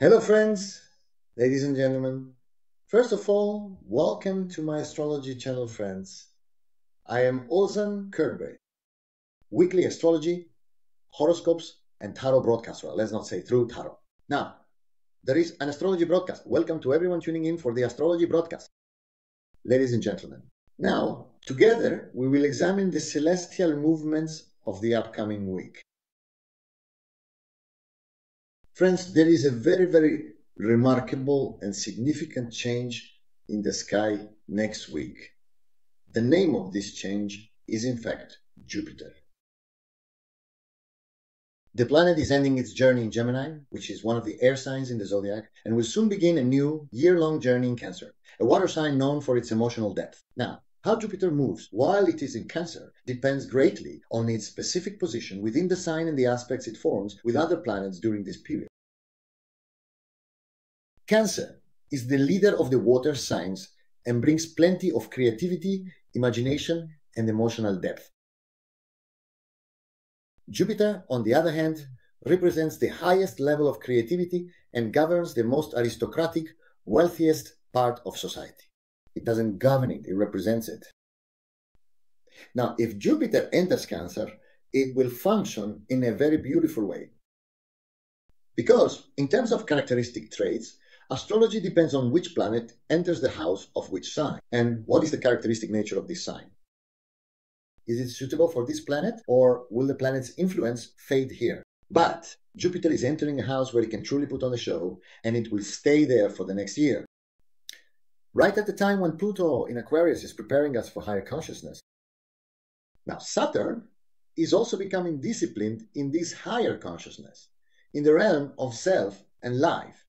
Hello, friends, ladies and gentlemen. First of all, welcome to my astrology channel, friends. I am Ozan Kirby, weekly astrology, horoscopes, and tarot broadcaster. Let's not say through tarot. Now, there is an astrology broadcast. Welcome to everyone tuning in for the astrology broadcast. Ladies and gentlemen, now, together, we will examine the celestial movements of the upcoming week. Friends, there is a very remarkable and significant change in the sky next week. The name of this change is, in fact, Jupiter. The planet is ending its journey in Gemini, which is one of the air signs in the zodiac, and will soon begin a new year-long journey in Cancer, a water sign known for its emotional depth. Now, how Jupiter moves while it is in Cancer depends greatly on its specific position within the sign and the aspects it forms with other planets during this period. Cancer is the leader of the water signs and brings plenty of creativity, imagination, and emotional depth. Jupiter, on the other hand, represents the highest level of creativity and governs the most aristocratic, wealthiest part of society. It doesn't govern it, it represents it. Now, if Jupiter enters Cancer, it will function in a very beautiful way. Because, in terms of characteristic traits, astrology depends on which planet enters the house of which sign, and what is the characteristic nature of this sign. Is it suitable for this planet, or will the planet's influence fade here? But Jupiter is entering a house where it can truly put on a show, and it will stay there for the next year. Right at the time when Pluto in Aquarius is preparing us for higher consciousness. Now, Saturn is also becoming disciplined in this higher consciousness, in the realm of self and life.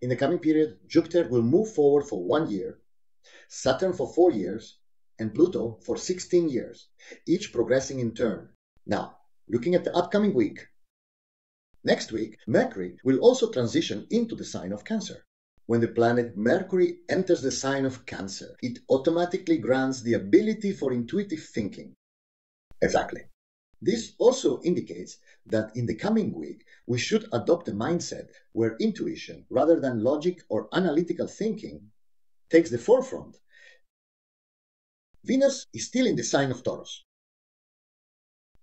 In the coming period, Jupiter will move forward for 1 year, Saturn for 4 years, and Pluto for 16 years, each progressing in turn. Now, looking at the upcoming week, next week, Mercury will also transition into the sign of Cancer. When the planet Mercury enters the sign of Cancer, it automatically grants the ability for intuitive thinking. Exactly. This also indicates that in the coming week, we should adopt a mindset where intuition, rather than logic or analytical thinking, takes the forefront. Venus is still in the sign of Taurus.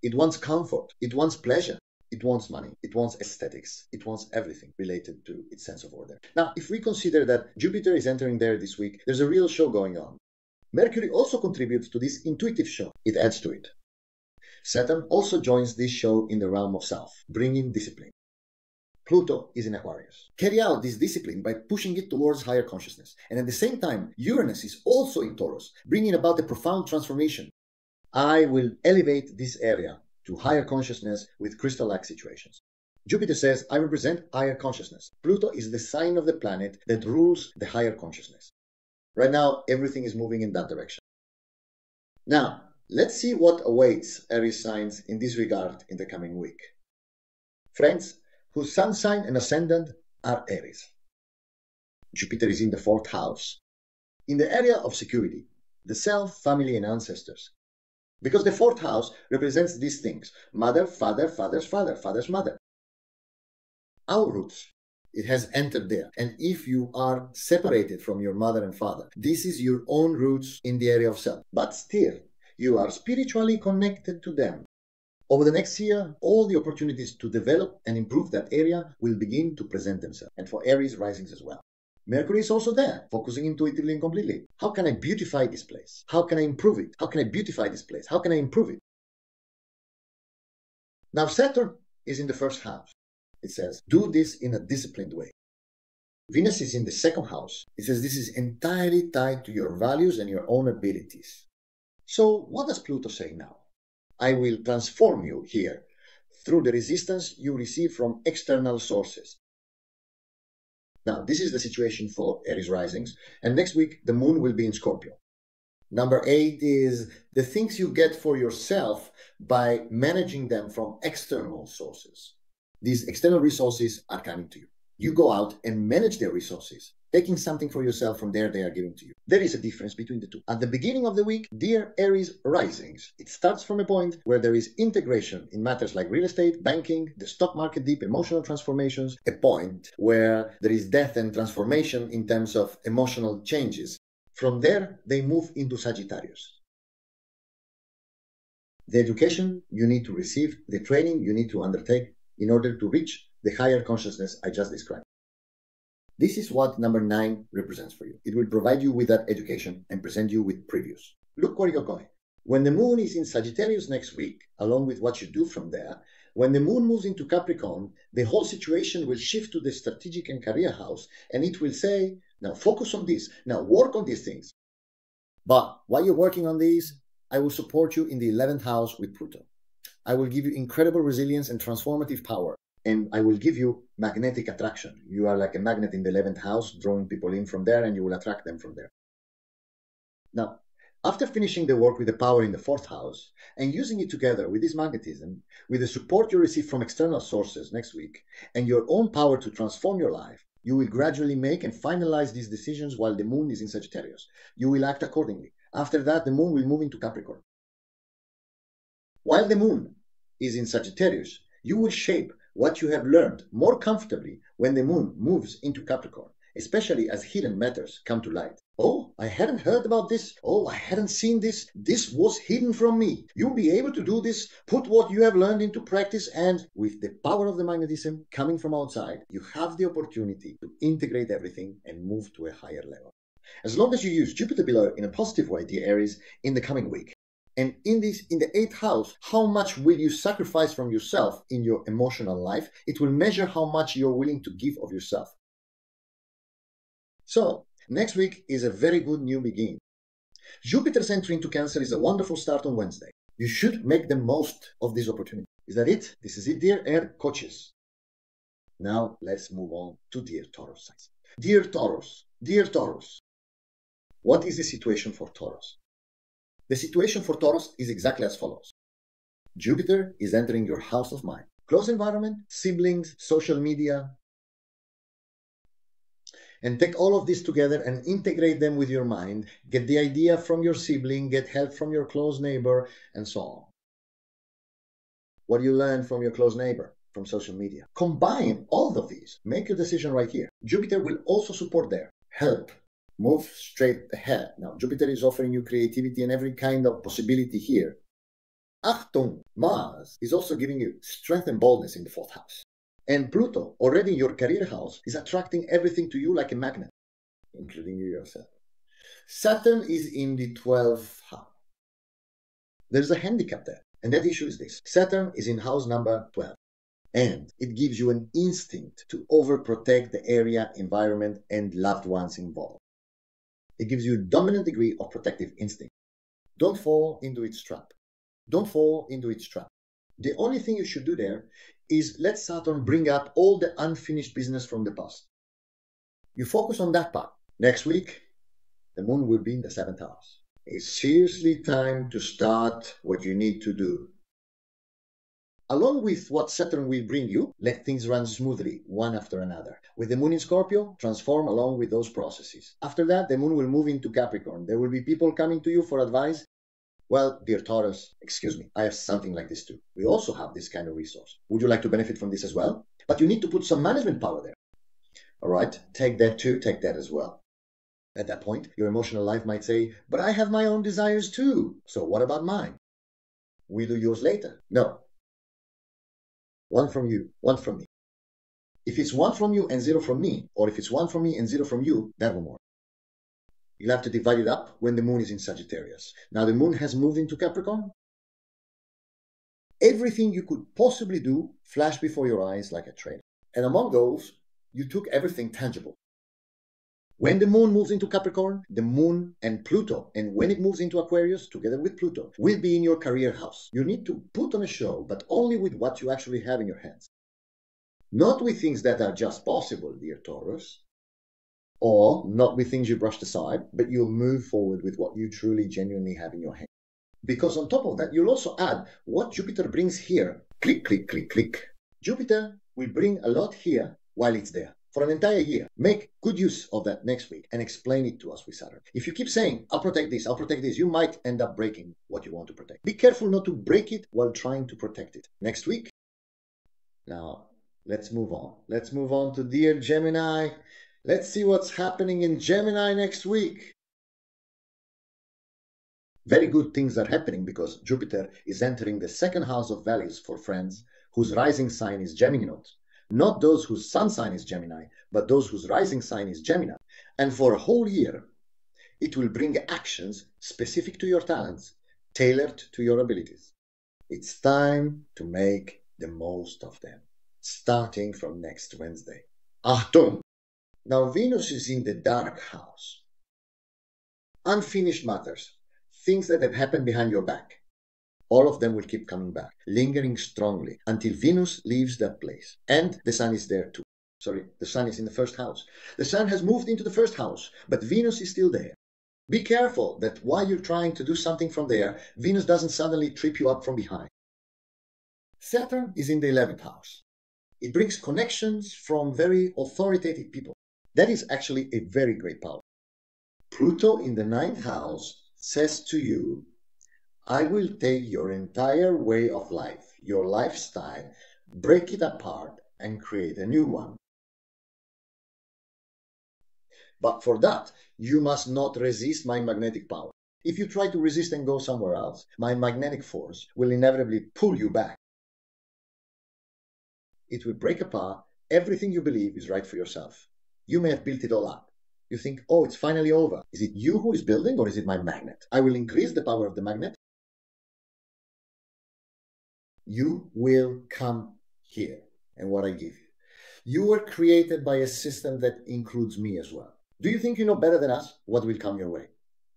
It wants comfort, it wants pleasure, it wants money, it wants aesthetics, it wants everything related to its sense of order. Now, if we consider that Jupiter is entering there this week, there's a real show going on. Mercury also contributes to this intuitive show. It adds to it. Saturn also joins this show in the realm of self, bringing discipline. Pluto is in Aquarius. Carry out this discipline by pushing it towards higher consciousness. And at the same time, Uranus is also in Taurus, bringing about a profound transformation. I will elevate this area to higher consciousness with crystal-like situations. Jupiter says, I represent higher consciousness. Pluto is the sign of the planet that rules the higher consciousness. Right now, everything is moving in that direction. Now, let's see what awaits Aries signs in this regard in the coming week. Friends, whose sun sign and ascendant are Aries. Jupiter is in the 4th house, in the area of security, the self, family, and ancestors. Because the 4th house represents these things: mother, father, father's father, father's mother. Our roots. It has entered there. And if you are separated from your mother and father, this is your own roots in the area of self. But still, you are spiritually connected to them. Over the next year, all the opportunities to develop and improve that area will begin to present themselves, and for Aries risings as well. Mercury is also there, focusing intuitively and completely. How can I beautify this place? How can I improve it? How can I beautify this place? How can I improve it? Now, Saturn is in the 1st house. It says, do this in a disciplined way. Venus is in the 2nd house. It says this is entirely tied to your values and your own abilities. So, what does Pluto say now? I will transform you here through the resistance you receive from external sources. Now, this is the situation for Aries risings, and next week the moon will be in Scorpio. Number 8 is the things you get for yourself by managing them from external sources. These external resources are coming to you. You go out and manage their resources, taking something for yourself from there they are giving to you. There is a difference between the two. At the beginning of the week, dear Aries risings, it starts from a point where there is integration in matters like real estate, banking, the stock market, deep emotional transformations, a point where there is death and transformation in terms of emotional changes. From there, they move into Sagittarius. The education you need to receive, the training you need to undertake in order to reach the higher consciousness I just described. This is what number 9 represents for you. It will provide you with that education and present you with previews. Look where you're going. When the moon is in Sagittarius next week, along with what you do from there, when the moon moves into Capricorn, the whole situation will shift to the strategic and career house, and it will say, now focus on this, now work on these things. But while you're working on these, I will support you in the 11th house with Pluto. I will give you incredible resilience and transformative power. And I will give you magnetic attraction. You are like a magnet in the 11th house, drawing people in from there, and you will attract them from there. Now, after finishing the work with the power in the 4th house, and using it together with this magnetism, with the support you receive from external sources next week, and your own power to transform your life, you will gradually make and finalize these decisions while the moon is in Sagittarius. You will act accordingly. After that, the moon will move into Capricorn. While the moon is in Sagittarius, you will shape what you have learned more comfortably when the moon moves into Capricorn, especially as hidden matters come to light. Oh, I hadn't heard about this. Oh, I hadn't seen this. This was hidden from me. You'll be able to do this, put what you have learned into practice, and with the power of the magnetism coming from outside, you have the opportunity to integrate everything and move to a higher level. As long as you use Jupiter below in a positive way, dear Aries, in the coming week. And in the 8th house, how much will you sacrifice from yourself in your emotional life? It will measure how much you're willing to give of yourself. So, next week is a very good new beginning. Jupiter's entry into Cancer is a wonderful start on Wednesday. You should make the most of this opportunity. Is that it? This is it, dear air coaches. Now, let's move on to dear Taurus signs. Dear Taurus, what is the situation for Taurus? The situation for Taurus is exactly as follows. Jupiter is entering your house of mind. Close environment, siblings, social media. And take all of this together and integrate them with your mind. Get the idea from your sibling, get help from your close neighbor, and so on. What do you learn from your close neighbor? From social media. Combine all of these. Make your decision right here. Jupiter will also support there. Help. Move straight ahead. Now, Jupiter is offering you creativity and every kind of possibility here. Achtung, Mars is also giving you strength and boldness in the 4th house. And Pluto, already in your career house, is attracting everything to you like a magnet, including you yourself. Saturn is in the 12th house. There's a handicap there, and that issue is this. Saturn is in house number 12. And it gives you an instinct to overprotect the area, environment, and loved ones involved. It gives you a dominant degree of protective instinct. Don't fall into its trap. Don't fall into its trap. The only thing you should do there is let Saturn bring up all the unfinished business from the past. You focus on that part. Next week, the moon will be in the 7th house. It's seriously time to start what you need to do. Along with what Saturn will bring you, let things run smoothly, one after another. With the moon in Scorpio, transform along with those processes. After that, the moon will move into Capricorn. There will be people coming to you for advice. Well, dear Taurus, excuse me, I have something like this too. We also have this kind of resource. Would you like to benefit from this as well? But you need to put some management power there. All right, take that too, take that as well. At that point, your emotional life might say, but I have my own desires too. So what about mine? We'll do yours later. No. One from you, one from me. If it's one from you and 0 from me, or if it's one from me and 0 from you, that will work. You'll have to divide it up when the moon is in Sagittarius. Now the moon has moved into Capricorn. Everything you could possibly do flashed before your eyes like a train. And among those, you took everything tangible. When the moon moves into Capricorn, the moon and Pluto, and when it moves into Aquarius, together with Pluto, will be in your career house. You need to put on a show, but only with what you actually have in your hands. Not with things that are just possible, dear Taurus. Or not with things you brushed aside, but you'll move forward with what you truly, genuinely have in your hand. Because on top of that, you'll also add what Jupiter brings here. Click, click, click, click. Jupiter will bring a lot here while it's there. for an entire year. Make good use of that next week and explain it to us with Saturn. If you keep saying, I'll protect this, you might end up breaking what you want to protect. Be careful not to break it while trying to protect it. Next week. Now, let's move on. Let's move on to dear Gemini. Let's see what's happening in Gemini next week. Very good things are happening because Jupiter is entering the second house of values for friends whose rising sign is Gemini. Not those whose sun sign is Gemini, but those whose rising sign is Gemini. And for a whole year, it will bring actions specific to your talents, tailored to your abilities. It's time to make the most of them, starting from next Wednesday. Achtung! Now Venus is in the dark house. Unfinished matters, things that have happened behind your back. All of them will keep coming back, lingering strongly until Venus leaves that place. And the Sun is there too. Sorry, the Sun is in the first house. The Sun has moved into the first house, but Venus is still there. Be careful that while you're trying to do something from there, Venus doesn't suddenly trip you up from behind. Saturn is in the 11th house. It brings connections from very authoritative people. That is actually a very great power. Pluto in the 9th house says to you, I will take your entire way of life, your lifestyle, break it apart and create a new one. But for that, you must not resist my magnetic power. If you try to resist and go somewhere else, my magnetic force will inevitably pull you back. It will break apart everything you believe is right for yourself. You may have built it all up. You think, oh, it's finally over. Is it you who is building or is it my magnet? I will increase the power of the magnet. You will come here and what I give you. You were created by a system that includes me as well. Do you think you know better than us what will come your way?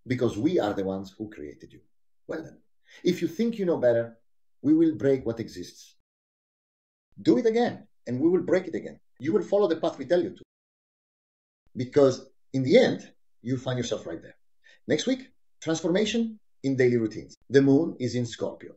Because we are the ones who created you. Well then, if you think you know better, we will break what exists. Do it again, and we will break it again. You will follow the path we tell you to. Because in the end, you'll find yourself right there. Next week, transformation in daily routines. The moon is in Scorpio.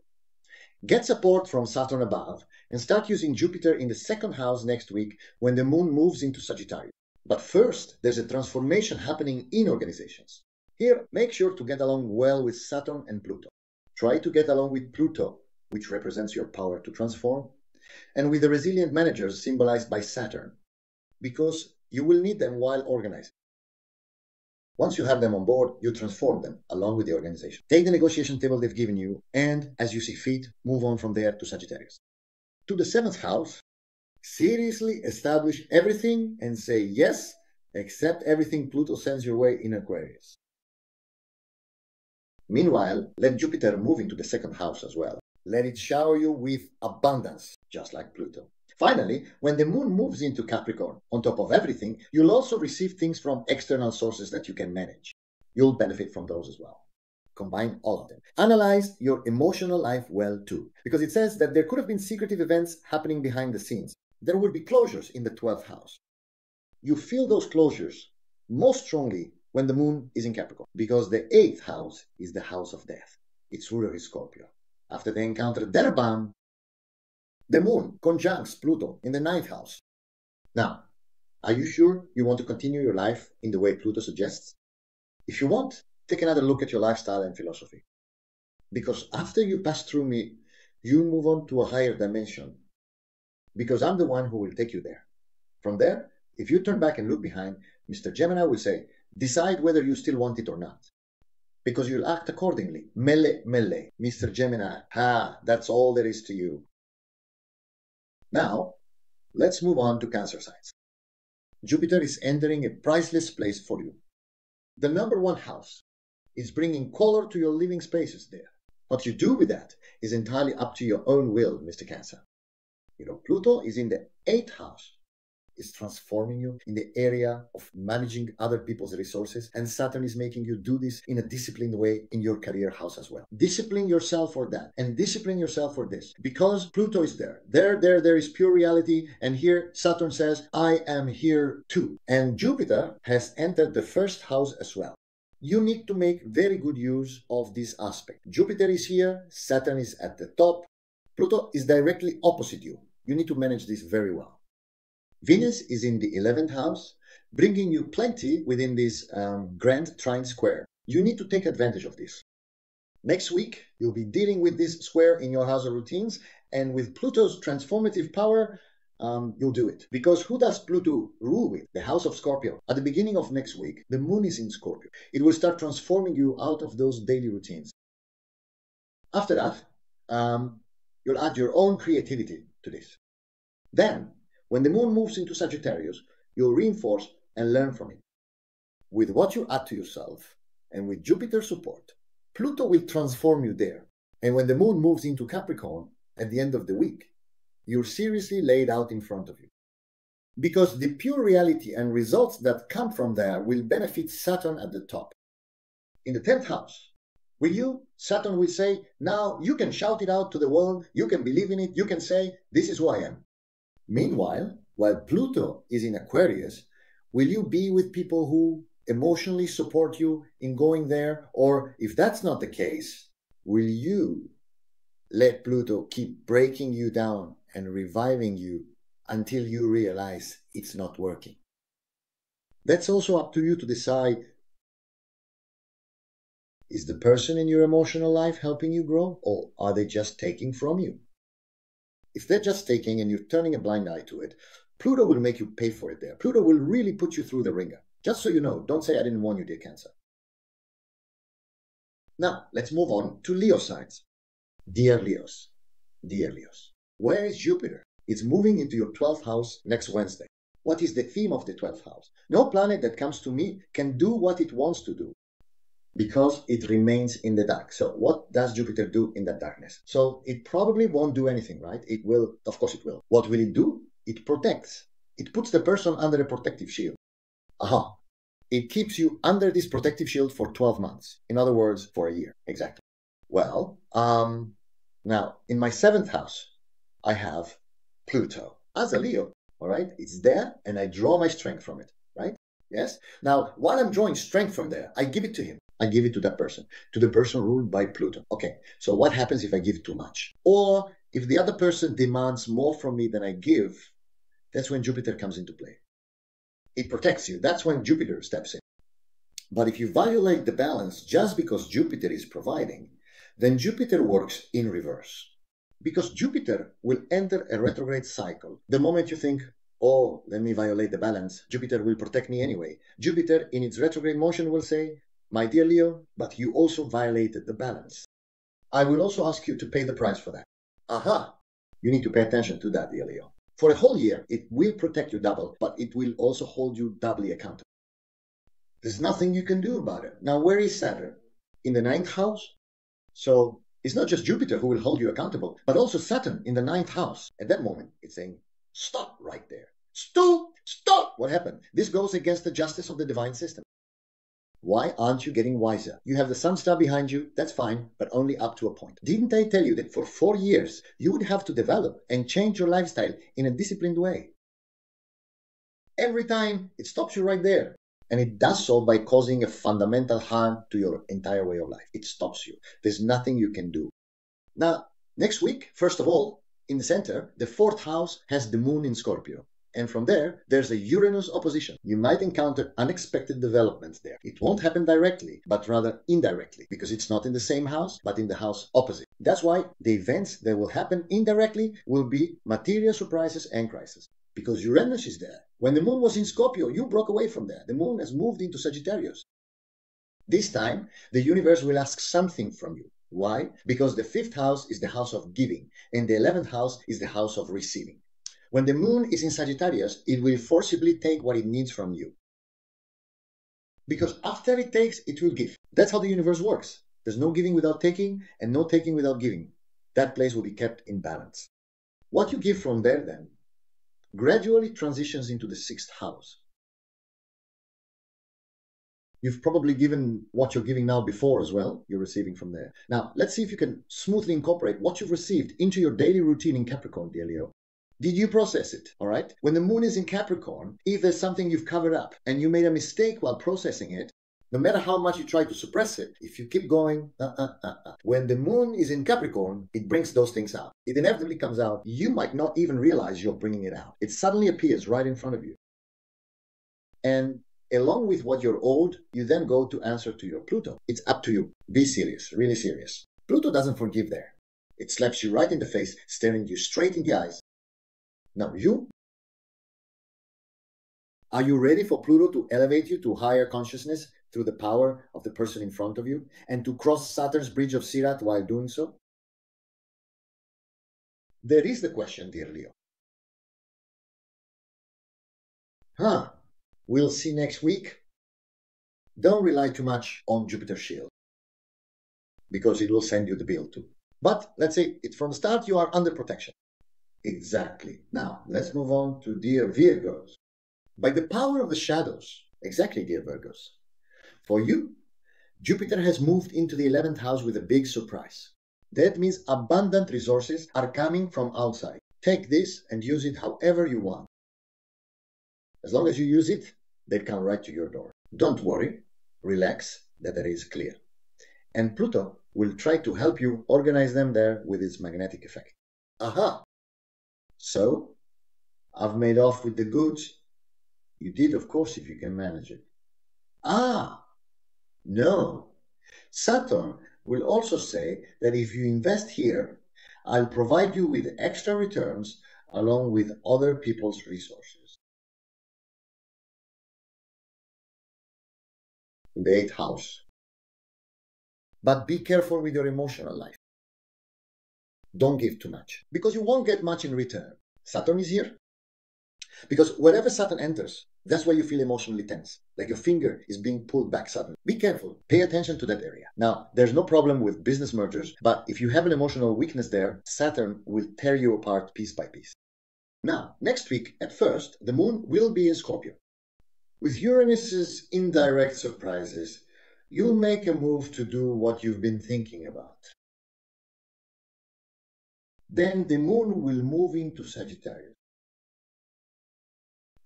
Get support from Saturn above and start using Jupiter in the second house next week when the moon moves into Sagittarius. But first, there's a transformation happening in organizations. Here, make sure to get along well with Saturn and Pluto. Try to get along with Pluto, which represents your power to transform, and with the resilient managers symbolized by Saturn, because you will need them while organizing. Once you have them on board, you transform them along with the organization. Take the negotiation table they've given you, and as you see fit, move on from there to Sagittarius. To the 7th house, seriously establish everything and say yes, accept everything Pluto sends your way in Aquarius. Meanwhile, let Jupiter move into the 2nd house as well. Let it shower you with abundance, just like Pluto. Finally, when the moon moves into Capricorn, on top of everything, you'll also receive things from external sources that you can manage. You'll benefit from those as well. Combine all of them. Analyze your emotional life well too, because it says that there could have been secretive events happening behind the scenes. There will be closures in the 12th house. You feel those closures most strongly when the moon is in Capricorn, because the 8th house is the house of death. Its ruler is Scorpio. After they encounter their bomb, the moon conjuncts Pluto in the 9th house. Now, are you sure you want to continue your life in the way Pluto suggests? If you want, take another look at your lifestyle and philosophy. Because after you pass through me, you move on to a higher dimension. Because I'm the one who will take you there. From there, if you turn back and look behind, Mr. Gemini will say, decide whether you still want it or not. Because you'll act accordingly. Mele, mele, Mr. Gemini. That's all there is to you. Now, let's move on to Cancer signs. Jupiter is entering a priceless place for you. The number 1 house is bringing color to your living spaces there. What you do with that is entirely up to your own will, Mr. Cancer. You know, Pluto is in the 8th house. It's transforming you in the area of managing other people's resources, and Saturn is making you do this in a disciplined way in your career house as well. Discipline yourself for that, and discipline yourself for this, because Pluto is there. There is pure reality, and here Saturn says, I am here too. And Jupiter has entered the 1st house as well. You need to make very good use of this aspect. Jupiter is here, Saturn is at the top, Pluto is directly opposite you. You need to manage this very well. Venus is in the 11th house, bringing you plenty within this grand trine square. You need to take advantage of this. Next week, you'll be dealing with this square in your house of routines, and with Pluto's transformative power, you'll do it. Because who does Pluto rule with? The house of Scorpio. At the beginning of next week, the moon is in Scorpio. It will start transforming you out of those daily routines. After that, you'll add your own creativity to this. Then, when the moon moves into Sagittarius, you'll reinforce and learn from it. With what you add to yourself, and with Jupiter's support, Pluto will transform you there. And when the moon moves into Capricorn at the end of the week, you're seriously laid out in front of you. Because the pure reality and results that come from there will benefit Saturn at the top. In the 10th house, will you? Saturn will say, now you can shout it out to the world, you can believe in it, you can say, this is who I am. Meanwhile, while Pluto is in Aquarius, will you be with people who emotionally support you in going there? Or if that's not the case, will you let Pluto keep breaking you down and reviving you until you realize it's not working? That's also up to you to decide. Is the person in your emotional life helping you grow, or are they just taking from you? If they're just taking and you're turning a blind eye to it, Pluto will make you pay for it there. Pluto will really put you through the ringer. Just so you know, don't say I didn't warn you, dear Cancer. Now, let's move on to Leo signs. Dear Leos, where is Jupiter? It's moving into your 12th house next Wednesday. What is the theme of the 12th house? No planet that comes to me can do what it wants to do because it remains in the dark. So what does Jupiter do in that darkness? So it probably won't do anything, right? It will, of course it will. What will it do? It protects. It puts the person under a protective shield. Aha. It keeps you under this protective shield for 12 months. In other words, for a year. Exactly. Well, now, in my 7th house, I have Pluto as a Leo. All right? It's there, and I draw my strength from it. Right? Yes? Now, while I'm drawing strength from there, I give it to him. I give it to that person, to the person ruled by Pluto. Okay, so what happens if I give too much? Or if the other person demands more from me than I give, that's when Jupiter comes into play. It protects you. That's when Jupiter steps in. But if you violate the balance just because Jupiter is providing, then Jupiter works in reverse. Because Jupiter will enter a retrograde cycle. The moment you think, oh, let me violate the balance, Jupiter will protect me anyway. Jupiter in its retrograde motion will say, my dear Leo, but you also violated the balance. I will also ask you to pay the price for that. Aha! You need to pay attention to that, dear Leo. For a whole year, it will protect you double, but it will also hold you doubly accountable. There's nothing you can do about it. Now, where is Saturn? In the 9th house? So it's not just Jupiter who will hold you accountable, but also Saturn in the 9th house. At that moment, it's saying, stop right there. Stop! What happened? This goes against the justice of the divine system. Why aren't you getting wiser? You have the sun star behind you, that's fine, but only up to a point. Didn't I tell you that for 4 years, you would have to develop and change your lifestyle in a disciplined way? Every time, it stops you right there. And it does so by causing a fundamental harm to your entire way of life. It stops you. There's nothing you can do. Now, next week, first of all, in the center, the 4th house has the moon in Scorpio. And from there, there's a Uranus opposition. You might encounter unexpected developments there. It won't happen directly, but rather indirectly, because it's not in the same house, but in the house opposite. That's why the events that will happen indirectly will be material surprises and crises, because Uranus is there. When the moon was in Scorpio, you broke away from there. The moon has moved into Sagittarius. This time, the universe will ask something from you. Why? Because the 5th house is the house of giving, and the 11th house is the house of receiving. When the moon is in Sagittarius, it will forcibly take what it needs from you. Because after it takes, it will give. That's how the universe works. There's no giving without taking, and no taking without giving. That place will be kept in balance. What you give from there, then, gradually transitions into the 6th house. You've probably given what you're giving now before as well. You're receiving from there. Now, let's see if you can smoothly incorporate what you've received into your daily routine in Capricorn, dear Leo. Did you process it? All right. When the moon is in Capricorn, if there's something you've covered up and you made a mistake while processing it, No matter how much you try to suppress it, if you keep going, when the moon is in Capricorn, it brings those things out. It inevitably comes out. You might not even realize you're bringing it out. It suddenly appears right in front of you. And along with what you're owed, you then go to answer to your Pluto. It's up to you. Be serious, really serious. Pluto doesn't forgive there. It slaps you right in the face, staring you straight in the eyes. Now are you ready for Pluto to elevate you to higher consciousness through the power of the person in front of you and to cross Saturn's bridge of Sirat while doing so? There is the question, dear Leo. We'll see next week. Don't rely too much on Jupiter's shield, because it will send you the bill too. But let's say it from the start you are under protection. Exactly. Now, let's move on to dear Virgos. By the power of the shadows, exactly, dear Virgos. For you, Jupiter has moved into the 11th house with a big surprise. That means abundant resources are coming from outside. Take this and use it however you want. As long as you use it, they come right to your door. Don't worry, relax, that is clear. And Pluto will try to help you organize them there with its magnetic effect. Aha! So, I've made off with the goods. You did, of course, if you can manage it. No. Saturn will also say that if you invest here, I'll provide you with extra returns along with other people's resources. In the 8th house. But be careful with your emotional life. Don't give too much, because you won't get much in return. Saturn is here. Because wherever Saturn enters, that's where you feel emotionally tense, like your finger is being pulled back suddenly. Be careful. Pay attention to that area. Now, there's no problem with business mergers, but if you have an emotional weakness there, Saturn will tear you apart piece by piece. Now, next week, at first, the moon will be in Scorpio. With Uranus's indirect surprises, you'll make a move to do what you've been thinking about. Then the moon will move into Sagittarius.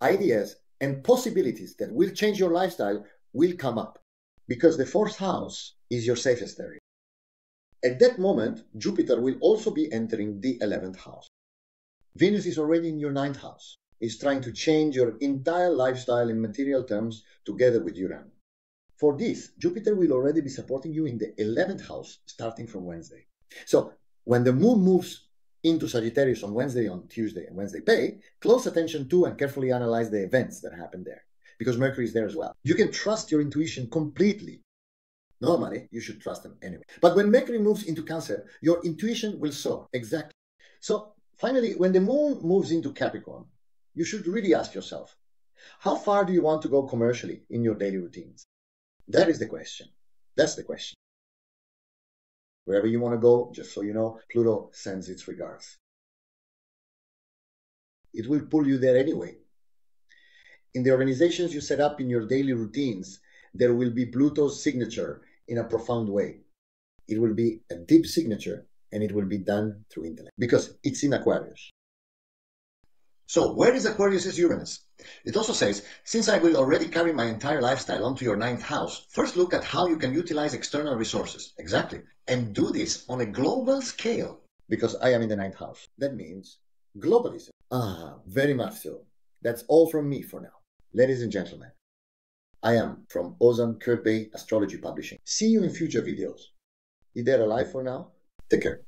Ideas and possibilities that will change your lifestyle will come up, because the 4th house is your safest area. At that moment, Jupiter will also be entering the 11th house. Venus is already in your 9th house. It's trying to change your entire lifestyle in material terms together with Uranus. For this, Jupiter will already be supporting you in the 11th house starting from Wednesday. So, when the moon moves into Sagittarius on Wednesday, on Tuesday, and Wednesday pay, close attention to and carefully analyze the events that happen there, because Mercury is there as well. You can trust your intuition completely. Normally, you should trust them anyway. But when Mercury moves into Cancer, your intuition will soar. Exactly. So, finally, when the moon moves into Capricorn, you should really ask yourself, how far do you want to go commercially in your daily routines? That is the question. That's the question. Wherever you want to go, just so you know, Pluto sends its regards. It will pull you there anyway. In the organizations you set up in your daily routines, there will be Pluto's signature in a profound way. It will be a deep signature, and it will be done through intellect, because it's in Aquarius. So, where is Aquarius' Uranus? It also says, since I will already carry my entire lifestyle onto your 9th house, first look at how you can utilize external resources. Exactly. And do this on a global scale. Because I am in the 9th house. That means globalism. Very much so. That's all from me for now. Ladies and gentlemen, I am from Ozan Kurt Bey Astrology Publishing. See you in future videos. Is there a life for now? Take care.